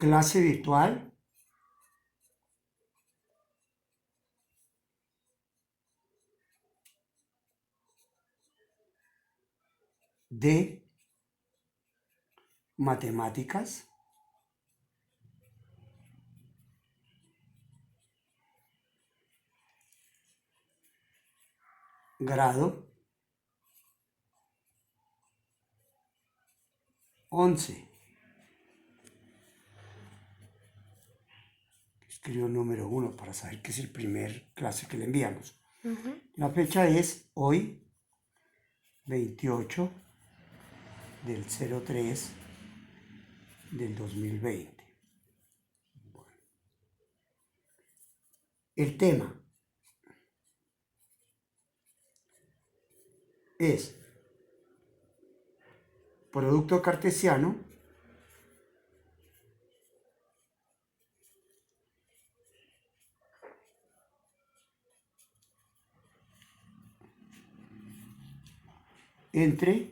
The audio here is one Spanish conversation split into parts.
clase virtual de matemáticas grado 11. Escribo número 1 para saber que es el primer clase que le enviamos. La fecha es hoy, 28 del 03 del 2020. Bueno. El tema es producto cartesiano entre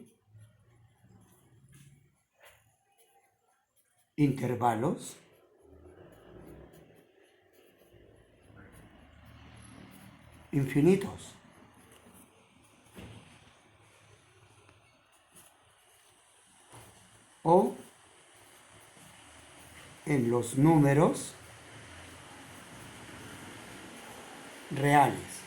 intervalos infinitos. O en los números reales.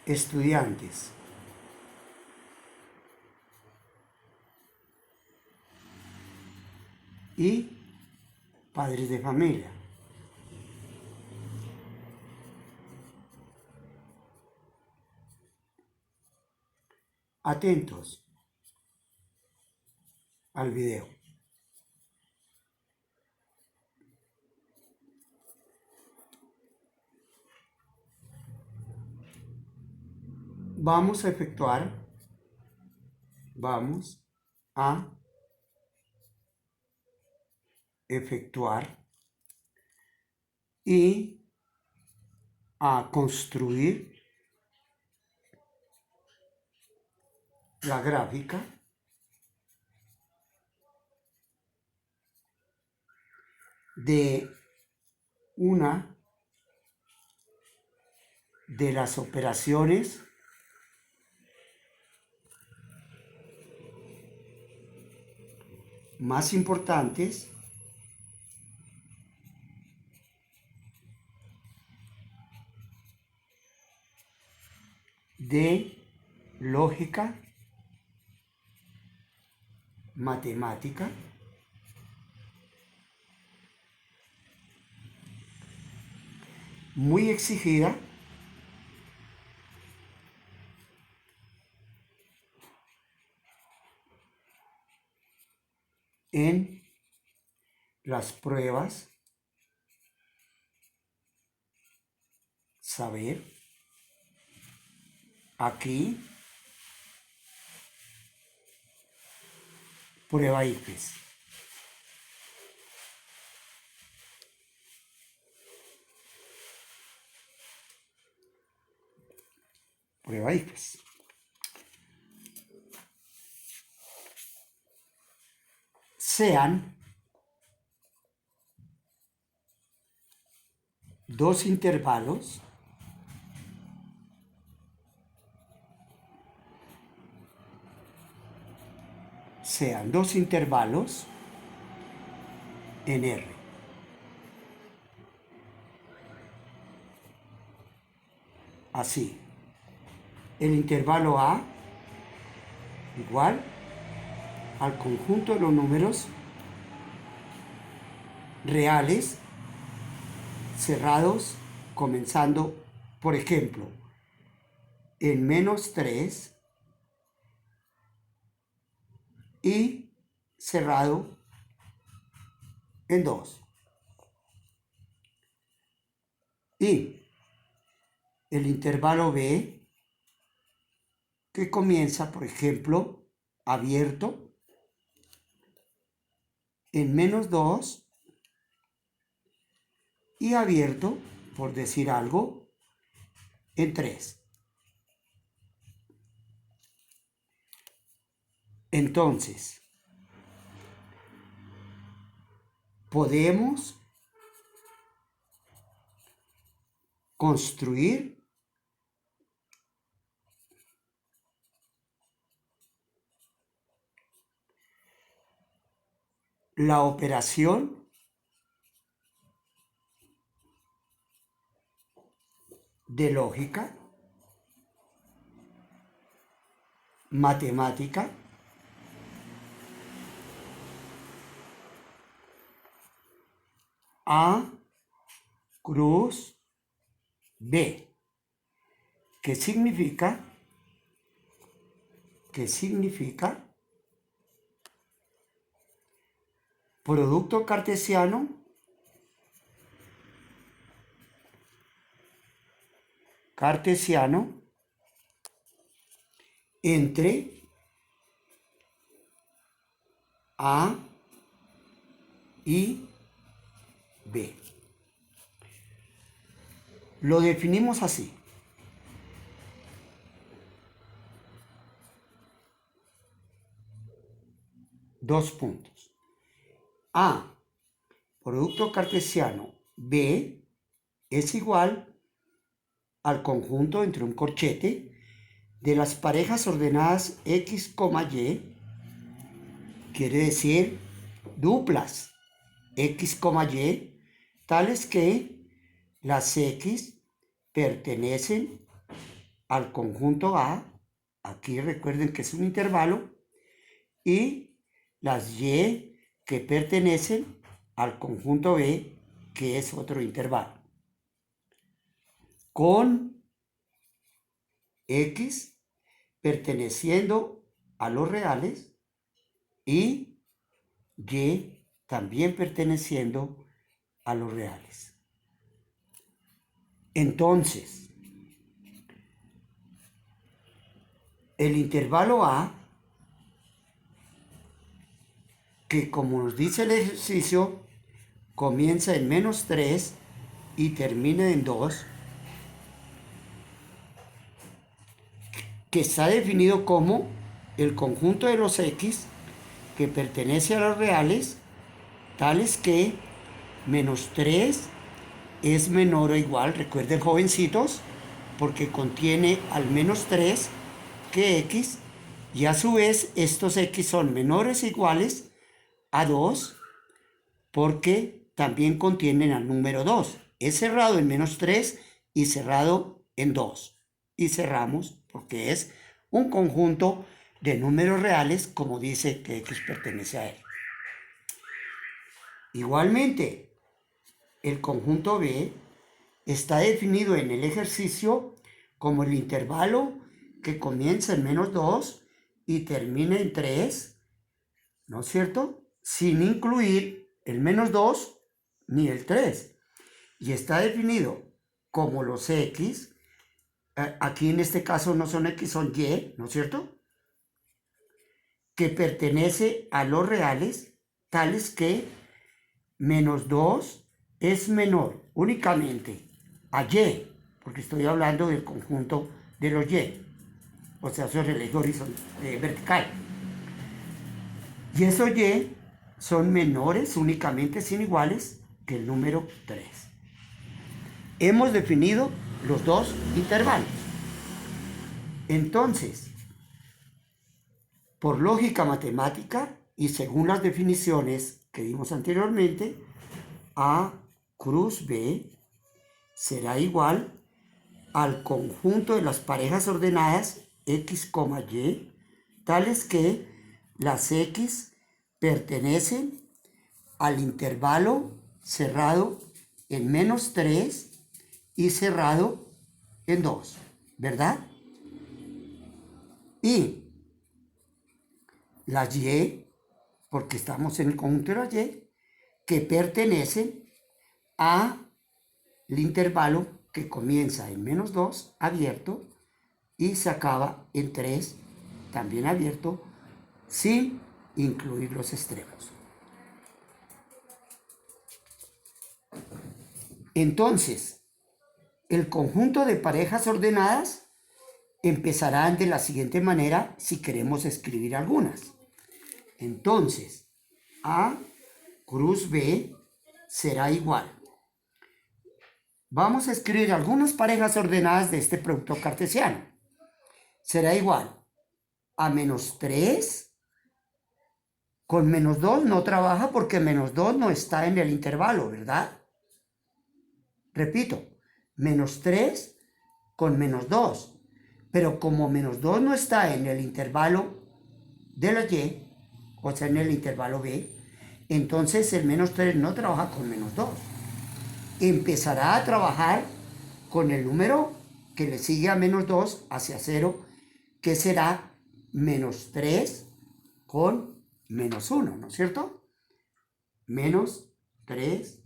Estudiantes y padres de familia. Atentos al video. Vamos a efectuar y a construir la gráfica de una de las operaciones más importantes de lógica matemática muy exigida en las pruebas saber aquí prueba IFES. Prueba IFES. Sean dos intervalos en R. Así, el intervalo A igual al conjunto de los números reales cerrados comenzando, por ejemplo, en -3 y cerrado en 2. Y el intervalo B, que comienza, por ejemplo, abierto en -2 y abierto, por decir algo, en 3. Entonces, podemos construir la operación de lógica matemática A cruz B. ¿Qué significa? ¿Qué significa? Producto cartesiano entre A y B. Lo definimos así. Dos puntos. A, producto cartesiano B, es igual al conjunto entre un corchete de las parejas ordenadas X, Y, quiere decir duplas X, Y, tales que las X pertenecen al conjunto A, aquí recuerden que es un intervalo, y las Y que pertenecen al conjunto B, que es otro intervalo, con X perteneciendo a los reales y Y también perteneciendo a los reales. Entonces, el intervalo A, que como nos dice el ejercicio, comienza en -3 y termina en 2, que está definido como el conjunto de los X que pertenece a los reales, tales que -3 es menor o igual, recuerden jovencitos, porque contiene al -3 que X, y a su vez estos X son menores o iguales a 2, porque también contienen al número 2. Es cerrado en -3 y cerrado en 2. Y cerramos porque es un conjunto de números reales, como dice que X pertenece a él. Igualmente, el conjunto B está definido en el ejercicio como el intervalo que comienza en -2 y termina en 3, ¿no es cierto? Sin incluir el -2 ni el 3. Y está definido como los X, aquí en este caso no son X, son Y, ¿no es cierto?, que pertenece a los reales, tales que -2 es menor únicamente a Y, porque estoy hablando del conjunto de los Y, o sea, sobre el eje vertical. Y esos Y son menores únicamente, sin iguales, que el número 3. Hemos definido los dos intervalos. Entonces, por lógica matemática y según las definiciones que dimos anteriormente, A cruz B será igual al conjunto de las parejas ordenadas X, Y, tales que las X pertenecen al intervalo cerrado en -3 y cerrado en 2, ¿verdad? Y las Y, porque estamos en el conjunto de las Y, que pertenecen al intervalo que comienza en -2 abierto y se acaba en 3 también abierto, sin incluir los extremos. Entonces, el conjunto de parejas ordenadas empezarán de la siguiente manera si queremos escribir algunas. Entonces, A cruz B será igual. Vamos a escribir algunas parejas ordenadas de este producto cartesiano. Será igual a menos 3. Con menos 2 no trabaja porque menos 2 no está en el intervalo, ¿verdad? Repito, menos 3 con menos 2. Pero como menos 2 no está en el intervalo de la Y, o sea, en el intervalo B, entonces el menos 3 no trabaja con menos 2. Empezará a trabajar con el número que le sigue a menos 2 hacia 0, que será menos 3 con menos 1, ¿no es cierto? Menos 3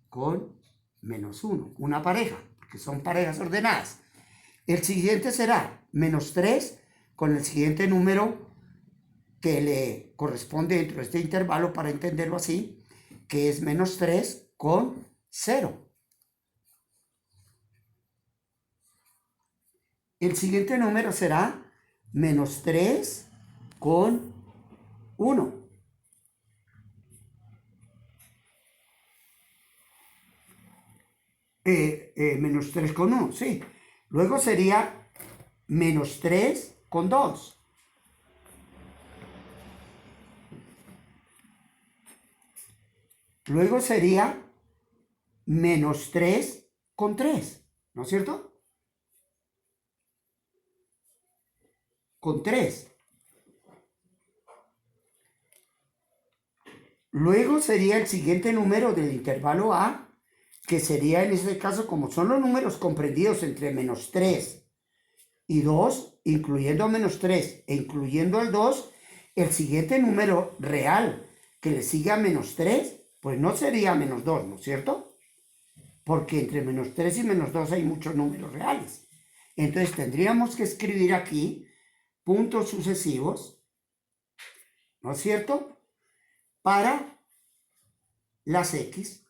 con menos 1, una pareja, porque son parejas ordenadas. El siguiente será menos 3 con el siguiente número que le corresponde dentro de este intervalo, para entenderlo así, que es menos 3 con 0. El siguiente número será menos 3 con 1. Menos 3 con 1, sí. Luego sería menos 3 con 2. Luego sería menos 3 con 3, ¿no es cierto? Con 3. Luego sería el siguiente número del intervalo A, que sería en este caso, como son los números comprendidos entre menos 3 y 2, incluyendo menos 3 e incluyendo el 2, el siguiente número real que le sigue a menos 3, pues no sería menos 2, ¿no es cierto? Porque entre menos 3 y menos 2 hay muchos números reales. Entonces tendríamos que escribir aquí puntos sucesivos, ¿no es cierto?, para las X,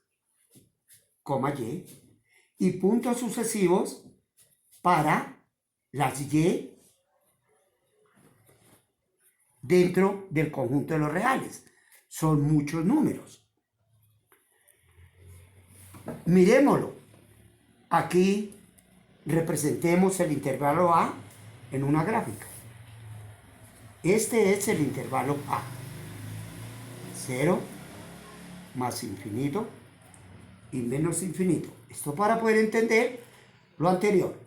Y puntos sucesivos para las Y dentro del conjunto de los reales. Son muchos números. Miremoslo. Aquí representemos el intervalo A en una gráfica. Este es el intervalo A. 0 más infinito y menos infinito. Esto para poder entender lo anterior.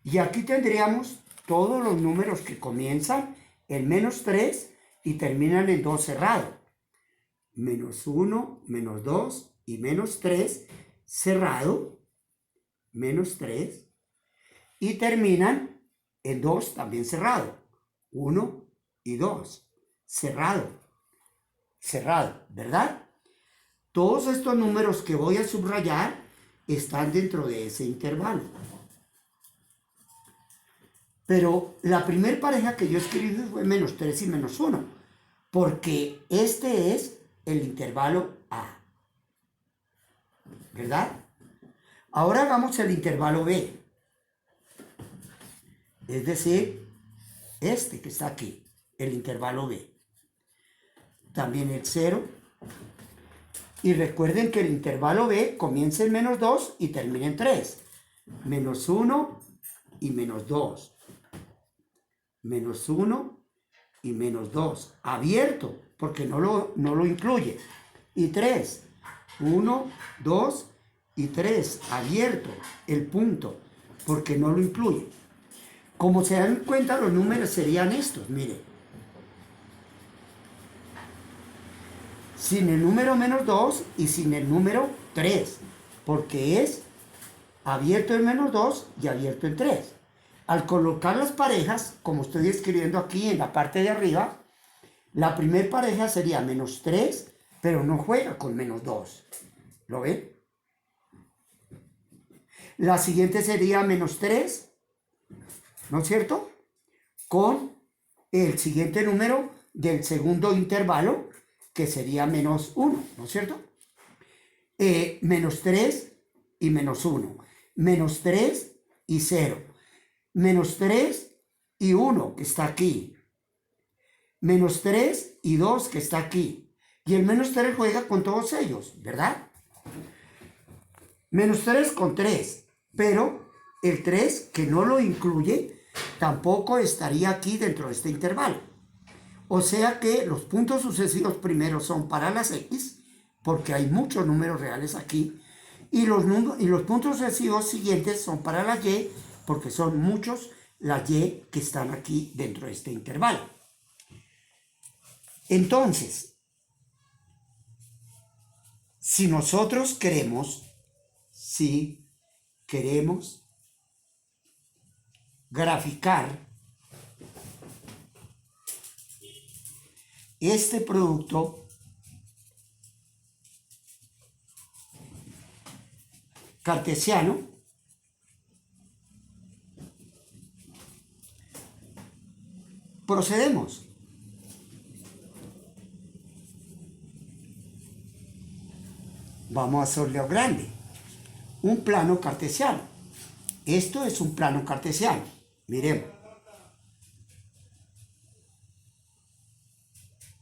Y aquí tendríamos todos los números que comienzan en menos 3 y terminan en 2 cerrado. Menos 1, menos 2 y menos 3 cerrado, menos 3, y terminan en 2 también cerrado. 1 y 2, cerrado, cerrado, ¿verdad? Todos estos números que voy a subrayar están dentro de ese intervalo. Pero la primera pareja que yo escribí fue menos 3 y menos 1, porque este es el intervalo A, ¿verdad? Ahora hagamos el intervalo B, es decir, este que está aquí, el intervalo B. También el 0. Y recuerden que el intervalo B comienza en menos 2 y termina en 3. Menos 1 y menos 2. Menos 1 y menos 2. Abierto, porque no lo incluye. Y 3. 1, 2 y 3. Abierto, el punto, porque no lo incluye. Como se dan cuenta, los números serían estos, mire. Sin el número menos 2 y sin el número 3, porque es abierto en menos 2 y abierto en 3. Al colocar las parejas, como estoy escribiendo aquí en la parte de arriba, la primera pareja sería menos 3, pero no juega con menos 2. ¿Lo ven? La siguiente sería menos 3, ¿no es cierto?, con el siguiente número del segundo intervalo, que sería menos 1, ¿no es cierto? Menos 3 y menos 1. Menos 3 y 0. Menos 3 y 1, que está aquí. menos 3 y 2 que está aquí. Y el menos 3 juega con todos ellos, ¿verdad? Menos 3 con 3, pero el 3 que no lo incluye tampoco estaría aquí dentro de este intervalo. O sea que los puntos sucesivos primeros son para las X, porque hay muchos números reales aquí, y los puntos sucesivos siguientes son para las Y, porque son muchos las Y que están aquí dentro de este intervalo. Entonces, si nosotros queremos graficar este producto cartesiano, procedemos. Vamos a hacerlo grande. Un plano cartesiano. Esto es un plano cartesiano. Miremos.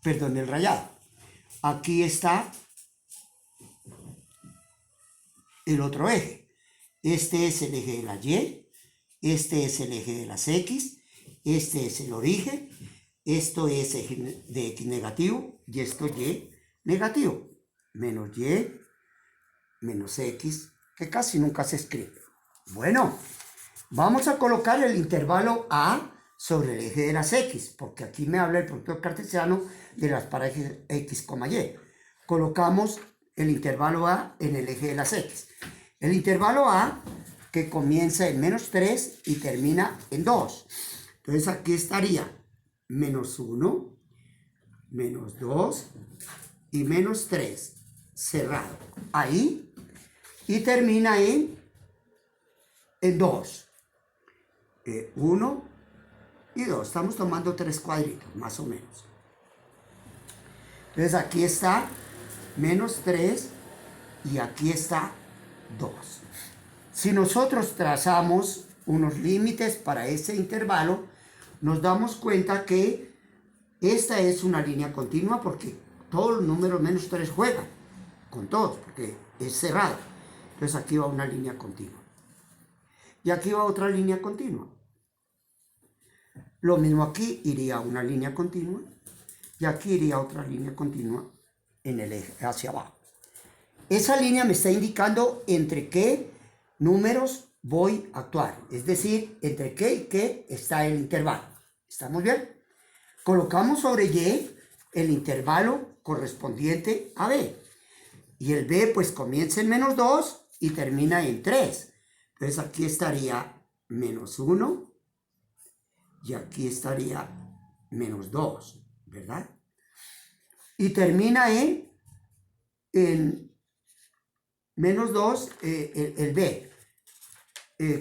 Perdón, el rayado. Aquí está el otro eje. Este es el eje de la Y, este es el eje de las X, este es el origen, esto es eje de X negativo y esto Y negativo. Menos Y, menos X, que casi nunca se escribe. Bueno, vamos a colocar el intervalo A sobre el eje de las X, porque aquí me habla el producto cartesiano de las parejas X, Y. Colocamos el intervalo A en el eje de las X. El intervalo A que comienza en menos 3 y termina en 2. Entonces aquí estaría menos 1, menos 2 y menos 3 cerrado. Ahí. Y termina en 2. 1 y 2. Estamos tomando 3 cuadritos, más o menos. Entonces aquí está menos 3 y aquí está 2. Si nosotros trazamos unos límites para ese intervalo, nos damos cuenta que esta es una línea continua porque todos los números menos 3 juegan con todos, porque es cerrado. Entonces aquí va una línea continua. Y aquí va otra línea continua. Lo mismo aquí iría una línea continua y aquí iría otra línea continua en el eje hacia abajo. Esa línea me está indicando entre qué números voy a actuar, es decir, entre qué y qué está el intervalo. ¿Estamos bien? Colocamos sobre Y el intervalo correspondiente a B. Y el B pues comienza en menos 2 y termina en 3. Entonces aquí estaría menos 1 y aquí estaría menos 2, ¿verdad? Y termina en menos 2, el B.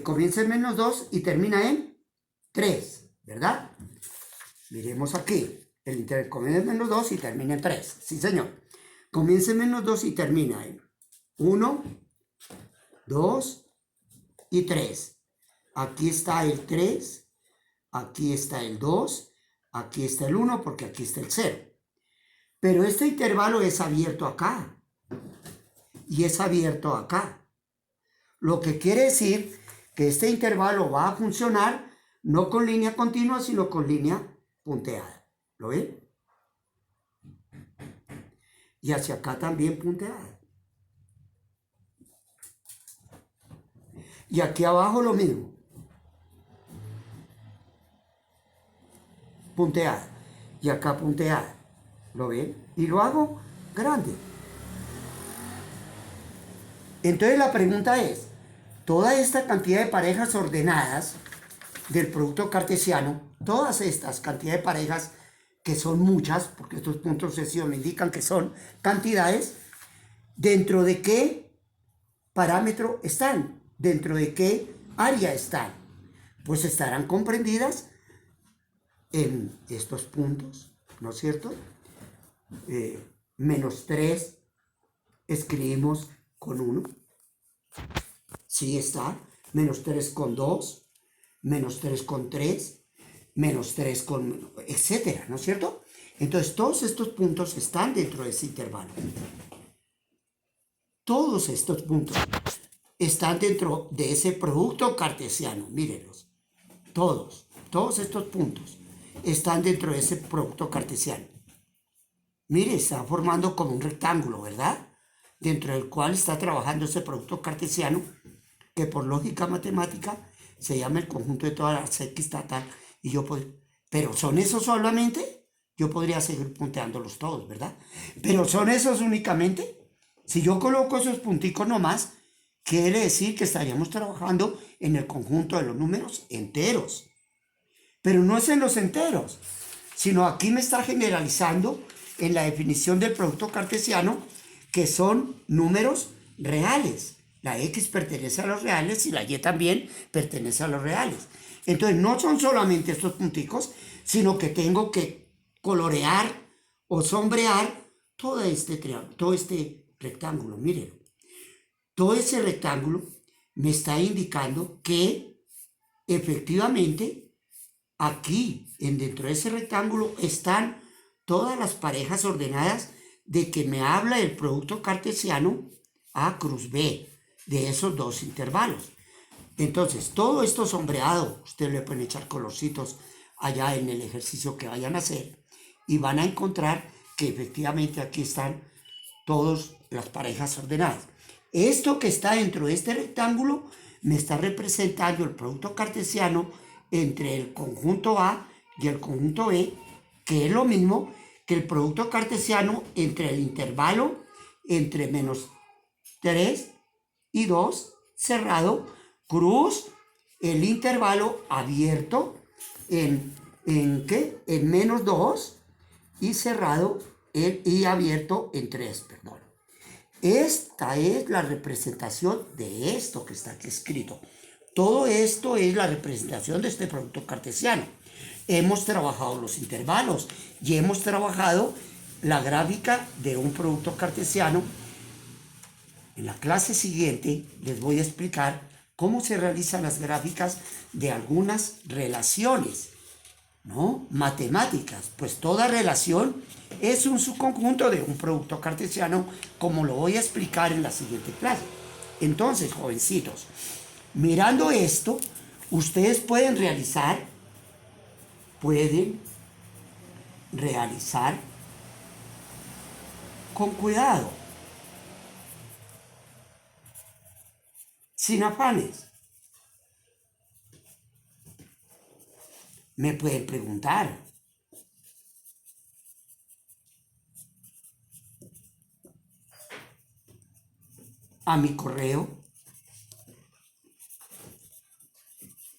Comienza en menos 2 y termina en 3, ¿verdad? Miremos aquí. El intervalo comienza en menos 2 y termina en 3. Sí, señor. Comienza en menos 2 y termina en 1, 2 y 3. Aquí está el 3, aquí está el 2, aquí está el 1 porque aquí está el 0. Pero este intervalo es abierto acá y es abierto acá. Lo que quiere decir que este intervalo va a funcionar no con línea continua, sino con línea punteada. ¿Lo ven? Y hacia acá también punteada. Y aquí abajo lo mismo. Punteada. Y acá punteada. ¿Lo ven? Y lo hago grande. Entonces la pregunta es, toda esta cantidad de parejas ordenadas del producto cartesiano, todas estas cantidades de parejas, que son muchas, porque estos puntos sucesivos me indican que son cantidades, ¿dentro de qué parámetro están? ¿Dentro de qué área están? Pues estarán comprendidas en estos puntos, ¿no es cierto? Menos 3 escribimos con 1. Sí está. Menos 3 con 2. Menos 3 con 3. Menos 3 con... etcétera, ¿no es cierto? Entonces, todos estos puntos están dentro de ese intervalo. Todos estos puntos están dentro de ese producto cartesiano. Mírenlos. Todos estos puntos están dentro de ese producto cartesiano. Mire, está formando como un rectángulo, ¿verdad? Dentro del cual está trabajando ese producto cartesiano, que por lógica matemática se llama el conjunto de todas las x tal, y yo puedo, pero son esos solamente, yo podría seguir punteándolos todos, ¿verdad? Pero son esos únicamente. Si yo coloco esos punticos nomás, quiere decir que estaríamos trabajando en el conjunto de los números enteros. Pero no es en los enteros, sino aquí me está generalizando en la definición del producto cartesiano, que son números reales. La x pertenece a los reales y la y también pertenece a los reales. Entonces no son solamente estos punticos, sino que tengo que colorear o sombrear todo este rectángulo. Mírenlo. Todo ese rectángulo me está indicando que efectivamente aquí, dentro de ese rectángulo, están todas las parejas ordenadas de que me habla el producto cartesiano A cruz B, de esos dos intervalos. Entonces, todo esto sombreado, ustedes le pueden echar colorcitos allá en el ejercicio que vayan a hacer y van a encontrar que efectivamente aquí están todas las parejas ordenadas. Esto que está dentro de este rectángulo me está representando el producto cartesiano entre el conjunto A y el conjunto B, que es lo mismo que el producto cartesiano entre el intervalo entre menos 3 y 2 cerrado, cruz el intervalo abierto en menos 2 y cerrado y abierto en 3, perdón. Esta es la representación de esto que está aquí escrito. Todo esto es la representación de este producto cartesiano. Hemos trabajado los intervalos y hemos trabajado la gráfica de un producto cartesiano. En la clase siguiente les voy a explicar cómo se realizan las gráficas de algunas relaciones, ¿no? Matemáticas, pues toda relación es un subconjunto de un producto cartesiano, como lo voy a explicar en la siguiente clase. Entonces, jovencitos, mirando esto, ustedes pueden realizar con cuidado, sin afanes. Me pueden preguntar. A mi correo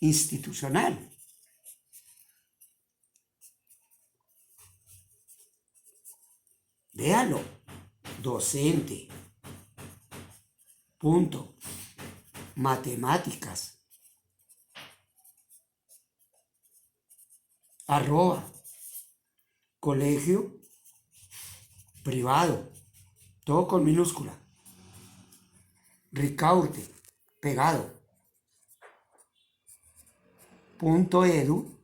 institucional. Véalo. Docente. Punto. Matemáticas. @ colegio privado, todo con minúscula. Ricaurte, pegado. .edu,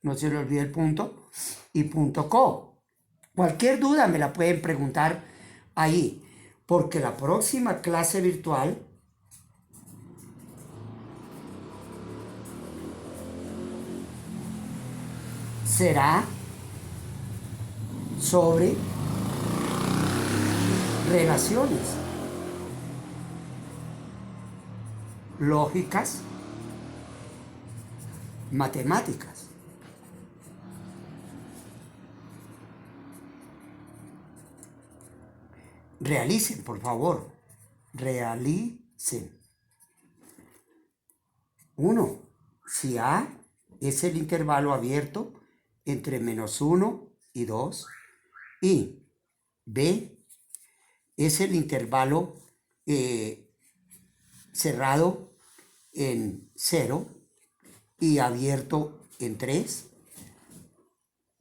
no se le olvide el punto, y .co. Cualquier duda me la pueden preguntar ahí, porque la próxima clase virtual será sobre relaciones lógicas, matemáticas. Realicen, por favor, realicen. 1. Si A es el intervalo abierto entre menos 1 y 2, y B es el intervalo cerrado en 0 y abierto en 3,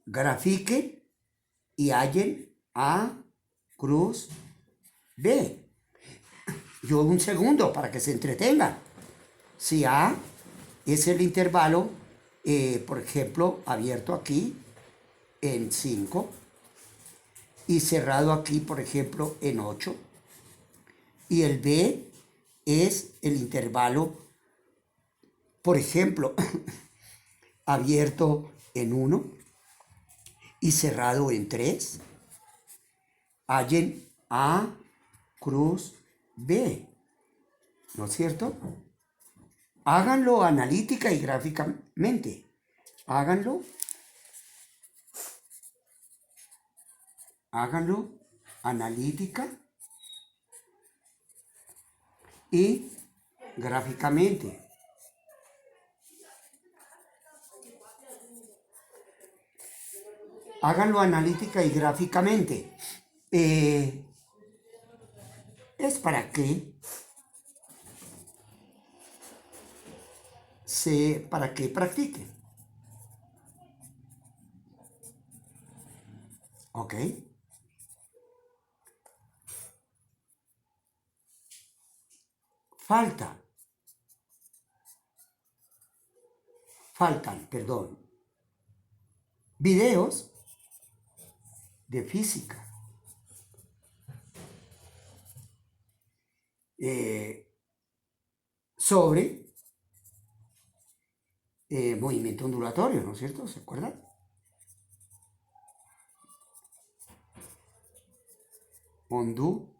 grafiquen y hallen A cruz B. Yo un segundo para que se entretengan. Si A es el intervalo, por ejemplo, abierto aquí en 5 y cerrado aquí, por ejemplo, en 8. Y el B es el intervalo, por ejemplo, abierto en 1 y cerrado en 3. Hallen A, cruz, B, ¿no es cierto? Háganlo analítica y gráficamente. Háganlo analítica y gráficamente. Háganlo analítica y gráficamente. Es para que practiquen. ¿Ok? Faltan, videos de física, sobre movimiento ondulatorio, ¿no es cierto? ¿Se acuerdan? Ondulatorio.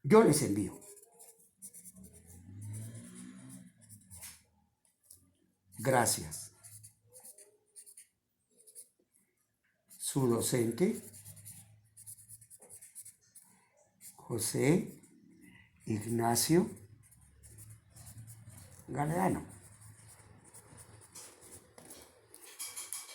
Yo les envío. Gracias. Su docente, José Ignacio Galeano.